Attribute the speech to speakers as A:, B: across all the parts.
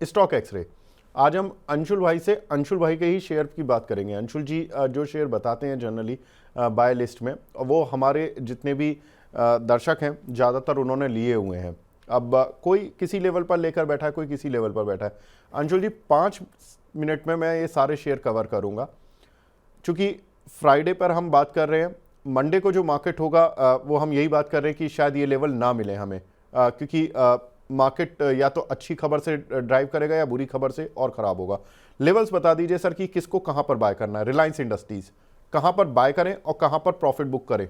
A: Stock x ray. आज हम अंशुल भाई के ही शेयर की बात करेंगे। अंशुल जी जो शेयर बताते हैं जनरली बाय लिस्ट में, वो हमारे जितने भी दर्शक हैं ज़्यादातर उन्होंने लिए हुए हैं। अब कोई किसी लेवल पर लेकर बैठा है, कोई किसी लेवल पर बैठा है। अंशुल जी 5 मिनट में मैं ये सारे शेयर कवर करूँगा। चूँकि फ्राइडे पर हम बात कर रहे हैं, मंडे को जो मार्केट होगा वो हम यही बात कर रहे हैं कि शायद ये लेवल ना मिले हमें, क्योंकि मार्केट या तो अच्छी खबर से ड्राइव करेगा या बुरी खबर से और ख़राब होगा। लेवल्स बता दीजिए सर कि किसको कहाँ पर बाय करना है। रिलायंस इंडस्ट्रीज़ कहाँ पर बाय करें और कहाँ पर प्रॉफिट बुक करें?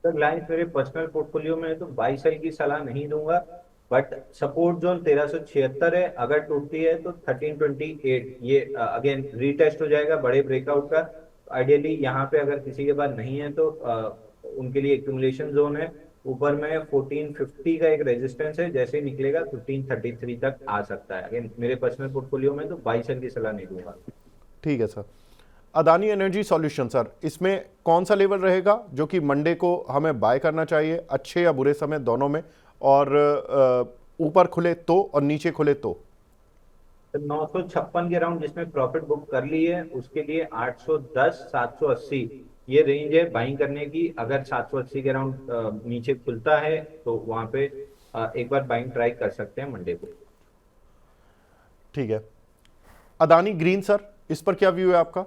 B: सर रिलायंस मेरे पर्सनल पोर्टफोलियो में है तो बाई सेल की सलाह नहीं दूंगा। बट सपोर्ट जोन 1376 है, अगर टूटती है तो 1328 ये अगेन रीटेस्ट हो जाएगा बड़े ब्रेकआउट का। आइडियली यहाँ पे अगर किसी के पास नहीं है तो उनके लिए एक्यूमुलेशन जोन है। ऊपर में 1450 का एक रेजिस्टेंस है, जैसे ही निकलेगा 1533 तक आ सकता है। अगेन मेरे पर्सनल पोर्टफोलियो में तो बाई सेल की सलाह नहीं दूंगा।
A: ठीक है sir. Adani energy solution sir, इसमें कौन सा लेवल रहेगा जो कि मंडे को हमें बाय करना चाहिए, अच्छे या बुरे समय दोनों में? और ऊपर खुले तो और नीचे खुले तो?
B: 956 के अराउंड जिसमें प्रॉफिट बुक कर ली है उसके लिए 810 780 ये रेंज है बाइंग करने की। अगर 780 के अराउंड नीचे खुलता है तो वहां पे एक बार बाइंग ट्राई कर सकते हैं मंडे को।
A: ठीक है। अदानी ग्रीन सर, इस पर क्या व्यू है आपका?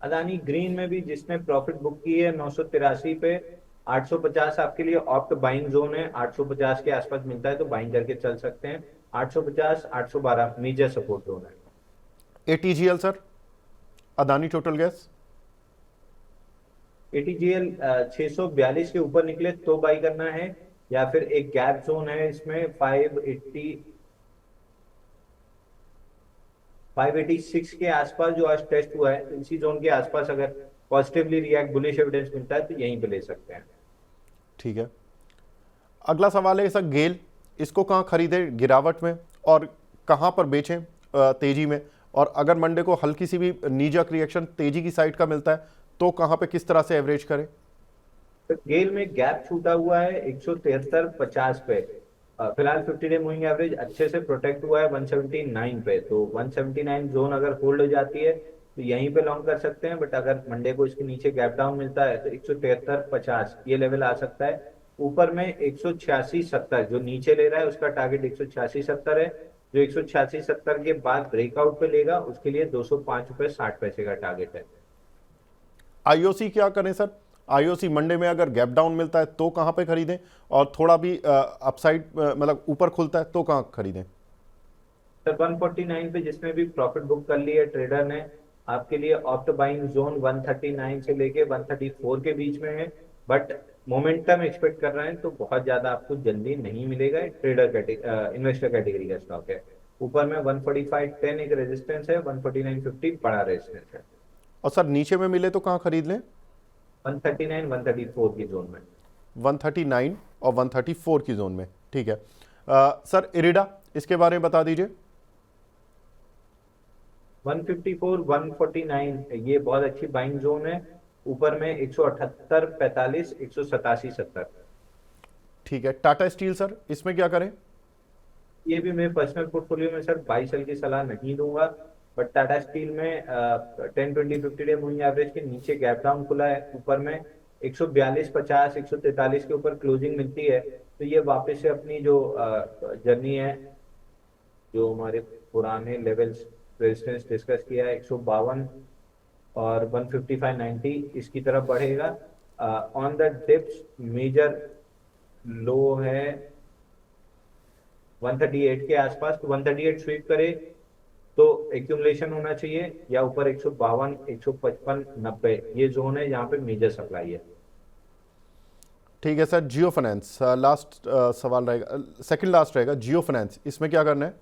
B: अदानी ग्रीन में भी जिसने प्रॉफिट बुक की है 983 पे, 850 आपके लिए ऑप्ट बाइंग जोन है। 850 के आसपास मिलता है तो बाइंग करके चल सकते हैं। 850 812 मेजर सपोर्ट जोन है।
A: ATGL sir, Adani total gas.
B: ATGL 642 के ऊपर निकले तो बाई करना है, या फिर एक गैप जोन है इसमें 586 के आसपास जो आज टेस्ट हुआ है, तो इसी जोन के आसपास अगर पॉजिटिवली रिएक्ट बुलिश एविडेंस मिलता है तो यहीं पे ले सकते हैं।
A: ठीक है। अगला सवाल है सर, गेल, इसको कहाँ खरीदें गिरावट में, और कहाँ पर बेचें तेजी में? और अगर मंडे को हल्की सी भी नीजक रिएक्शन तेजी की साइड का मिलता है तो कहाँ पे किस तरह से एवरेज करें?
B: तो गेल में गैप छूटा हुआ है 173.50 पे। फिलहाल 50 डे मूविंग एवरेज अच्छे से प्रोटेक्ट हुआ है 179 पे, तो 179 जोन अगर होल्ड हो जाती है तो यहीं पे लॉन्ग कर सकते हैं। बट अगर मंडे को इसके नीचे गैप डाउन मिलता है तो 173.50 ये लेवल आ सकता है। ऊपर में 186.70 जो नीचे ले रहा है उसका टारगेट 186.70 है। जो 186.70 के बाद ब्रेकआउट पे लेगा उसके लिए 205 रुपये 60 पैसे का टारगेट है।
A: आईओसी क्या करें सर? आईओसी मंडे में अगर गैप डाउन मिलता है तो कहाँ पे खरीदें, और थोड़ा भी अपसाइड मतलब ऊपर खुलता है तो कहाँ खरीदें?
B: सर 149 पे जिसने भी प्रॉफिट बुक कर ली है ट्रेडर ने, आपके लिए ऑप्ट बाइंग जोन 139 से लेके 134 के बीच में है। बट मोमेंटम एक्सपेक्ट कर रहे हैं तो बहुत ज्यादा आपको जल्दी नहीं मिलेगा। ट्रेडर इन्वेस्टर कैटेगरी का स्टॉक है। ऊपर में 145.10 एक रेजिस्टेंस है, 149.50 बड़ा रेजिस्टेंस है।
A: और सर नीचे में मिले तो कहाँ खरीद लें?
B: 139 134 की जोन में।
A: 139 और 134 की जोन में, ठीक है। सर इरिडा, इसके बारे में बता दीजिए।
B: 154 149 ये बहुत अच्छी बाइंग जोन है। ऊपर में 178 45 187 70।
A: ठीक है। टाटा स्टील सर, इसमें क्या करें?
B: ये भी मैं पर्सनल पोर्टफोलियो में सर बाई सेल की सलाह नहीं दूंगा। बट टाटा स्टील में 10 20 50 डे मूविंग एवरेज के नीचे गैप डाउन खुला है। ऊपर में 142.50 143 के ऊपर क्लोजिंग मिलती है तो ये वापस से अपनी जो जर्नी है, जो हमारे पुराने लेवल्स रेजिस्टेंस डिस्कस किया है 152 और 155.90 इसकी तरफ बढ़ेगा। ऑन द डिप्स मेजर लो है 138 के आसपास, तो 138 स्वीप करे तो एक्यूमुलेशन होना चाहिए, या ऊपर 152 155 90 ये जोन है जहाँ पे मेजर सप्लाई है।
A: ठीक है सर। जियो फाइनेंस लास्ट सवाल रहेगा, सेकंड लास्ट रहेगा। जियो फाइनेंस, इसमें क्या करना है?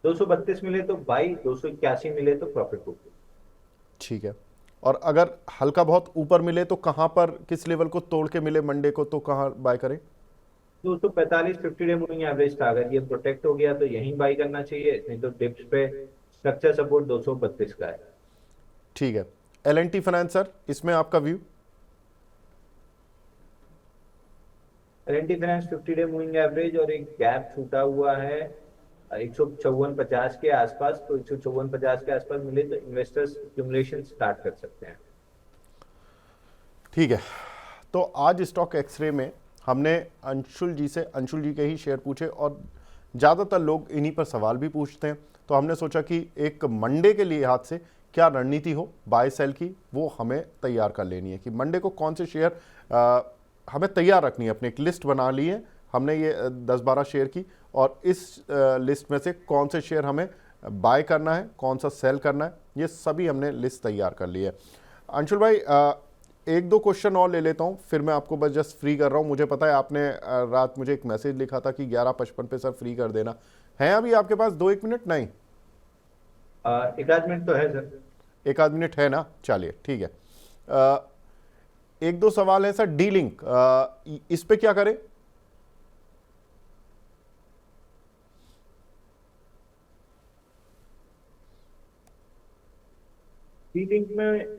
B: 232 मिले तो बाई, 281 मिले तो प्रॉफिट बुक।
A: ठीक है। और अगर हल्का बहुत ऊपर मिले तो कहाँ पर, किस लेवल को तोड़ के मिले मंडे को तो कहाँ बाय करें?
B: 245 50 डे मूविंग एवरेज था, अगर ये प्रोटेक्ट हो गया तो यहीं बाई करना चाहिए, नहीं तो डिप्स पे स्ट्रक्चर सपोर्ट 232 का है।
A: ठीक है। L N T finance sir, इसमें आपका view?
B: L&T finance 50 day moving average और एक गैप छूटा हुआ है 154.50 के आसपास, तो 154.50 के आसपास मिले तो इन्वेस्टर्स एक्यूमुलेशन स्टार्ट कर सकते हैं।
A: ठीक है, तो आज स्टॉक एक्सरे में हमने अंशुल जी से, अंशुल जी के ही शेयर पूछे और ज़्यादातर लोग इन्हीं पर सवाल भी पूछते हैं, तो हमने सोचा कि एक मंडे के लिए हाथ से क्या रणनीति हो बाय सेल की वो हमें तैयार कर लेनी है कि मंडे को कौन से शेयर हमें तैयार रखनी है। अपनी एक लिस्ट बना ली है हमने ये 10-12 शेयर की, और इस लिस्ट में से कौन से शेयर हमें बाय करना है, कौन सा सेल करना है, ये सभी हमने लिस्ट तैयार कर ली है। अंशुल भाई, एक दो क्वेश्चन और ले लेता हूँ, फिर मैं आपको बस जस्ट फ्री कर रहा हूँ। मुझे पता है आपने रात मुझे एक मैसेज लिखा था कि 11:55 पे सर फ्री कर देना है। अभी आपके पास 2-1 मिनट? नहीं,
B: एक आध मिनट तो है सर।
A: एक आध मिनट है ना, चलिए ठीक है। एक दो सवाल है सर। डी लिंक, इस पे क्या करें?
B: डी लिंक में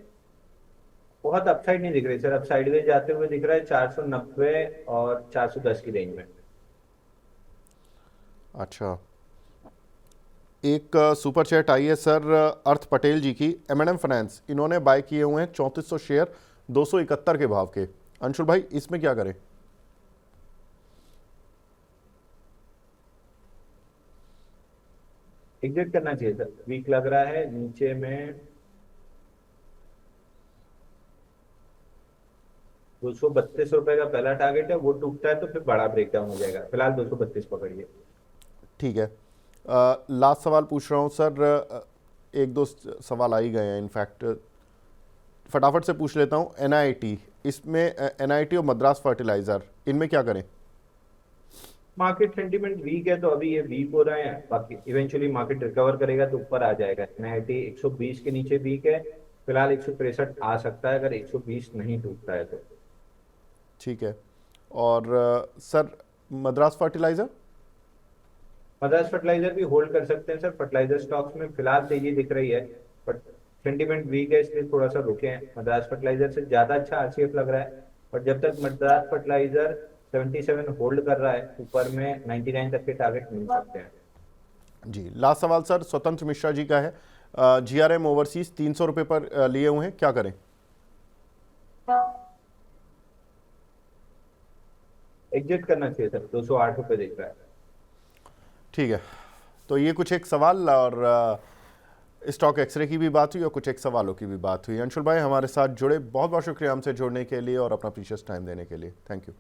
B: बहुत अपसाइड नहीं दिख रही सर, अब साइडवेज जाते हुए दिख रहा है 490 और 410 की रेंज में।
A: अच्छा, एक सुपर चैट आई है सर अर्थ पटेल जी की, M&M फाइनेंस, इन्होंने बाय किए हुए हैं 3400 शेयर 271 के भाव के। अंशुल भाई, इसमें क्या करें?
B: एग्जिट करना चाहिए सर, वीक लग रहा है। नीचे में 232 रुपए का पहला टारगेट है, वो टूटता है तो फिर बड़ा ब्रेकडाउन हो जाएगा। फिलहाल 232 पकड़िए।
A: ठीक है, लास्ट सवाल पूछ रहा हूँ सर। एक दो सवाल आ ही गए हैं इनफैक्ट, फटाफट से पूछ लेता हूँ। NIT, इसमें NIT और मद्रास फर्टिलाइजर, इनमें क्या करें?
B: मार्केट सेंटीमेंट वीक है तो अभी ये वीक हो रहे हैं, बाकी इवेंचुअली मार्केट रिकवर करेगा तो ऊपर आ जाएगा। NIT 120 के नीचे वीक है, फिलहाल 163 आ सकता है अगर 120 नहीं टूटता है तो।
A: ठीक है, और sir Madras fertilizer?
B: Madras fertilizer भी होल्ड कर सकते हैं सर। फर्टिलाइजर स्टॉक्स में फिलहाल तेजी दिख रही है, बट सेंटीमेंट वीक है इसलिए थोड़ा सा रुके हैं। मद्रास फर्टिलाइजर से ज्यादा अच्छा RCF लग रहा है, बट जब तक मद्रास फर्टिलाइजर 77 होल्ड कर रहा है, ऊपर में 99 तक के टारगेट मिल सकते हैं।
A: जी, लास्ट सवाल सर स्वतंत्र मिश्रा जी का है। GRM ओवरसीज 300 रुपये पर लिए हुए हैं, क्या करें?
B: एग्जिट करना चाहिए सर, 208 रुपये दिख रहा है।
A: ठीक है, तो ये कुछ एक सवाल और स्टॉक एक्सरे की भी बात हुई और कुछ एक सवालों की भी बात हुई। अंशुल भाई हमारे साथ जुड़े, बहुत बहुत शुक्रिया हमसे जुड़ने के लिए और अपना प्रीशियस टाइम देने के लिए। Thank you.